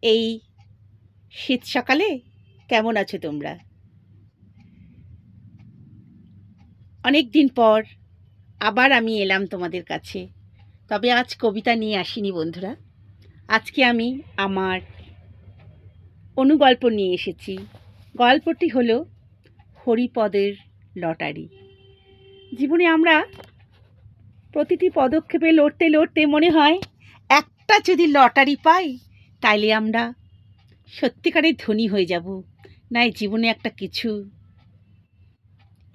এই শীত সকালে কেমন আছো তোমরা? অনেক দিন পর আবার আমি এলাম তোমাদের কাছে। তবে আজ কবিতা নিয়ে আসিনি বন্ধুরা। আজকে আমি আমার অনুগল্প নিয়ে এসেছি। গল্পটি হলো হরিপদের লটারি। জীবনে আমরা প্রতিটি পদক্ষেপে লড়তে লড়তে মনে হয় একটা যদি লটারি পাই তাইলে আমরা সত্যিকারের ধনী হয়ে যাব, নাই জীবনে একটা কিছু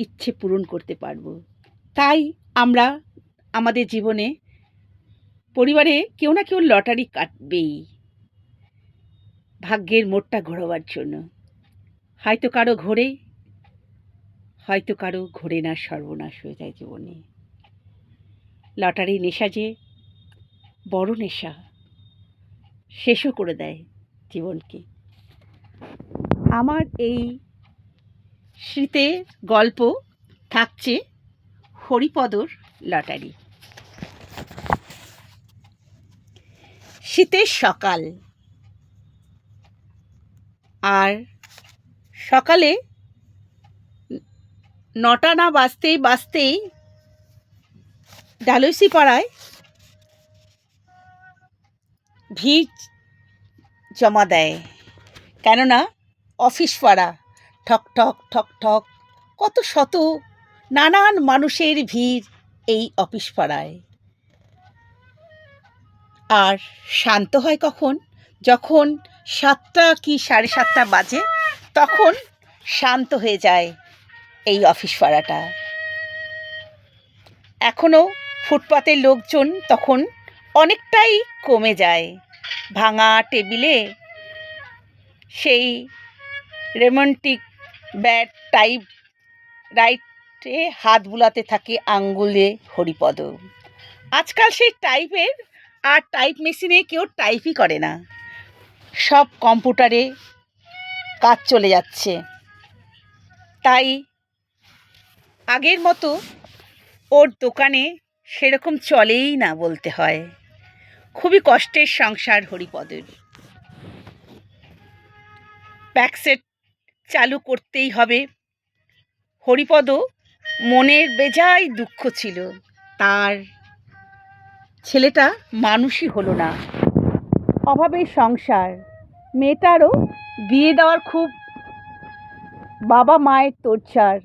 ইচ্ছে পূরণ করতে পারবো। তাই আমরা আমাদের জীবনে পরিবারে কেউ না কেউ লটারি কাটবেই ভাগ্যের মোড়টা ঘোরাবার জন্য। হয়তো কারো ঘোরে, হয়তো কারো ঘোরে না, সর্বনাশ হয়ে যায় জীবনে। লটারি নেশা যে বড় নেশা, শেষও করে দেয় জীবনকে। আমার এই স্মৃতির গল্প থাকছে হরিপদর লটারি। শীতের সকাল, আর সকালে 9টা না বাজতেই ডালহৌসি পাড়ায় ভিড় জমা দেয়। কেননা অফিস পাড়া, ঠক ঠক ঠক ঠক, কত শত নানান মানুষের ভিড় এই অফিস পাড়ায়। আর শান্ত হয় কখন? যখন 7টা কি 7:30 বাজে, তখন শান্ত হয়ে যায় এই অফিস পাড়াটা। এখনও ফুটপাতের লোকজন তখন অনেকটাই কমে যায়। ভাঙা টেবিলে সেই রোমান্টিক ব্যাট টাইপ রাইটে হাত বুলাতে থাকে আঙ্গুলে হরিপদ। আজকাল সেই টাইপের আর টাইপ মেশিনে কেউ টাইপই করে না, সব কম্পিউটারে কাজ চলে যাচ্ছে। তাই আগের মতো ওর দোকানে সেরকম চলেই না বলতে হয়। খুবই কষ্টের সংসার হরিপদের। ব্যাকসেট চালু করতেই হবে। হরিপদ মনের বেজায় দুঃখ ছিল, তার ছেলেটা মানুষই হলো না। অভাবের সংসার, মেয়েটারও বিয়ে দেওয়ার খুব বাবা মায়ের তোড়চাড়।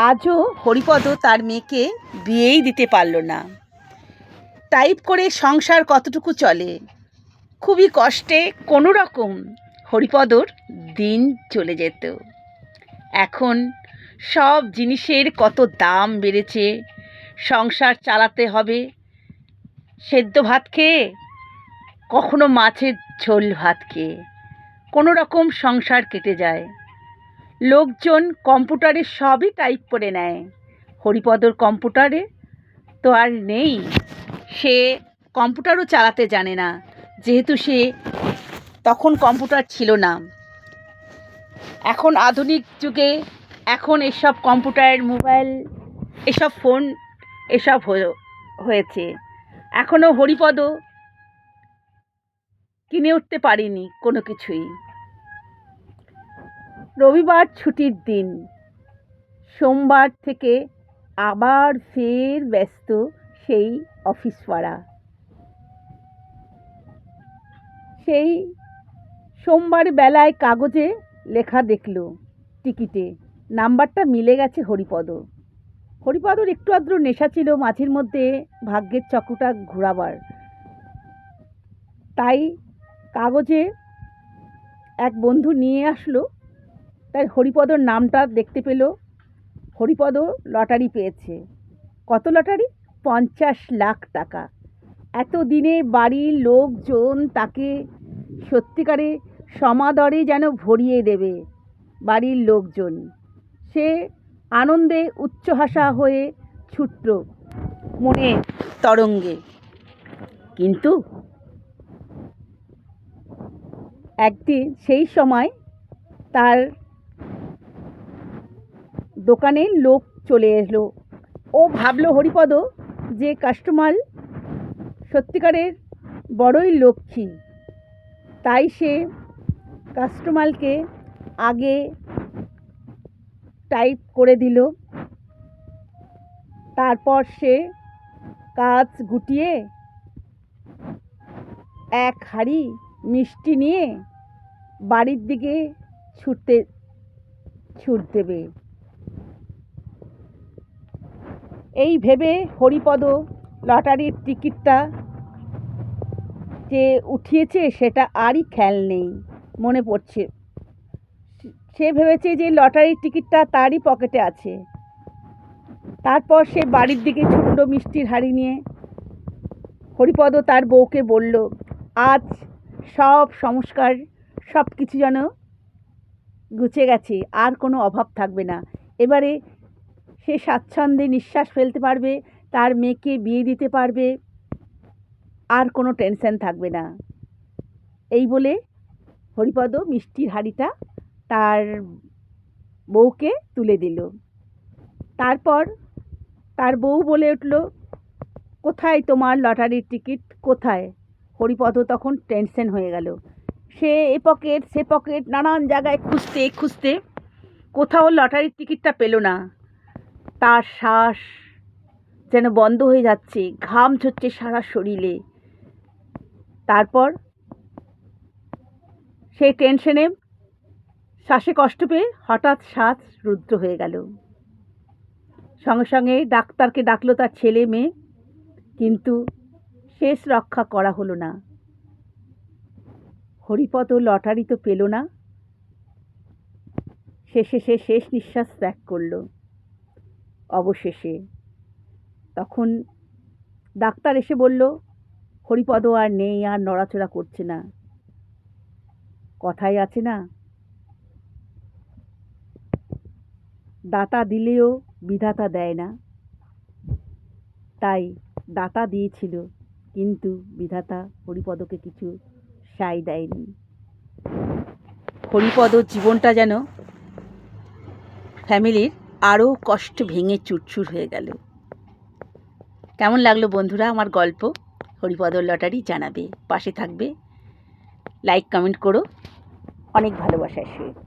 আজও হরিপদ তার মেয়েকে বিয়েই দিতে পারল না। টাইপ করে সংসার কতটুকু চলে? খুবই কষ্টে কোনো রকম হরিপদর দিন চলে যেত। এখন সব জিনিসের কত দাম বেড়েছে। সংসার চালাতে হবে সেদ্ধ ভাত খেয়ে, কখনো মাছের ঝোল ভাত খেয়ে কোনো রকম সংসার কেটে যায়। লোকজন কম্পিউটারে সবই টাইপ করে নেয়। হরিপদর কম্পিউটারে তো আর নেই, সে কম্পিউটারও চালাতে জানে না, যেহেতু সে তখন কম্পিউটার ছিল না। এখন আধুনিক যুগে এখন এসব কম্পিউটার, মোবাইল, এসব ফোন এসব হয়েছে। এখনও হরিপদ কিনে উঠতে পারিনি কোনো কিছুই। রবিবার ছুটির দিন, সোমবার থেকে আবার ফের ব্যস্ত সেই অফিস পাড়া। সেই সোমবার বেলায় কাগজে লেখা দেখল, টিকিটে নাম্বারটা মিলে গেছে হরিপদর। হরিপদর একটু আদ্র নেশা ছিল মাঝের মধ্যে ভাগ্যের চক্রটা ঘোরাবার। তাই কাগজে এক বন্ধু নিয়ে আসলো, তাই হরিপদর নামটা দেখতে পেল। হরিপদ লটারি পেয়েছে। কত লটারি? 50 লাখ টাকা। এতদিনে বাড়ির লোকজন তাকে সত্যিকারে সমাদরে যেন ভরিয়ে দেবে। বাড়ির লোকজন, সে আনন্দে উচ্চহাসা হয়ে ছুটল মনে তরঙ্গে। কিন্তু একদিন সেই সময় তার দোকানে লোক চলে এলো। ও ভাবলো হরিপদ যে কাস্টমার সত্যিকারের বড়ই লক্ষ্মী, তাই সে কাস্টমারকে আগে টাইপ করে দিল। তারপর সে কাজ গুটিয়ে এক হাঁড়ি মিষ্টি নিয়ে বাড়ির দিকে ছুট দেবে। এই ভেবে হরিপদ লটারির টিকিটটা যে উঠিয়েছে সেটা আরই খেয়াল নেই, মনে পড়ছে। সে ভেবেছে যে লটারির টিকিটটা তারই পকেটে আছে। তারপর সে বাড়ির দিকে ছুটল মিষ্টির হাঁড়ি নিয়ে। হরিপদ তার বউকে বলল, আজ সব সংস্কার সব কিছু যেন গুছে গেছে, আর কোনো অভাব থাকবে না। এবারে সে স্বাচ্ছন্দ্যে নিঃশ্বাস ফেলতে পারবে, তার মেয়েকে বিয়ে দিতে পারবে, আর কোনো টেনশন থাকবে না। এই বলে হরিপদ মিষ্টির হাঁড়িটা তার বউকে তুলে দিল। তারপর তার বউ বলে উঠল, কোথায় তোমার লটারির টিকিট, কোথায়? হরিপদ তখন টেনশন হয়ে গেল। সে এ পকেট সে পকেট নানান জায়গায় খুঁজতে খুঁজতে কোথাও লটারির টিকিটটা পেল না। তার শ্বাস যেন বন্ধ হয়ে যাচ্ছে, ঘাম ঝরছে সারা শরীরে। তারপর সেই টেনশনে শ্বাসে কষ্ট পেয়ে হঠাৎ শ্বাস রুদ্ধ হয়ে গেল। সঙ্গে সঙ্গে ডাক্তারকে ডাকলো তার ছেলে মেয়ে, কিন্তু শেষ রক্ষা করা হলো না। হরিপদ লটারি তো পেল না। শেষে সে শেষ নিঃশ্বাস ত্যাগ করল। অবশেষে তখন ডাক্তার এসে বলল, হরিপদ আর নেই, আর নড়াচড়া করছে না। কথাই আছে না, দাতা দিলেও বিধাতা দেয় না। তাই দাতা দিয়েছিল, কিন্তু বিধাতা হরিপদকে কিছু সায় দেয়নি। হরিপদর জীবনটা যেন ফ্যামিলির আরও কষ্ট ভেঙে চুরচুর হয়ে গেল। কেমন লাগলো বন্ধুরা আমার গল্প হরিপদর লটারি? জানাবে, পাশে থাকবে, লাইক কমেন্ট করো। অনেক ভালোবাসার সহিত।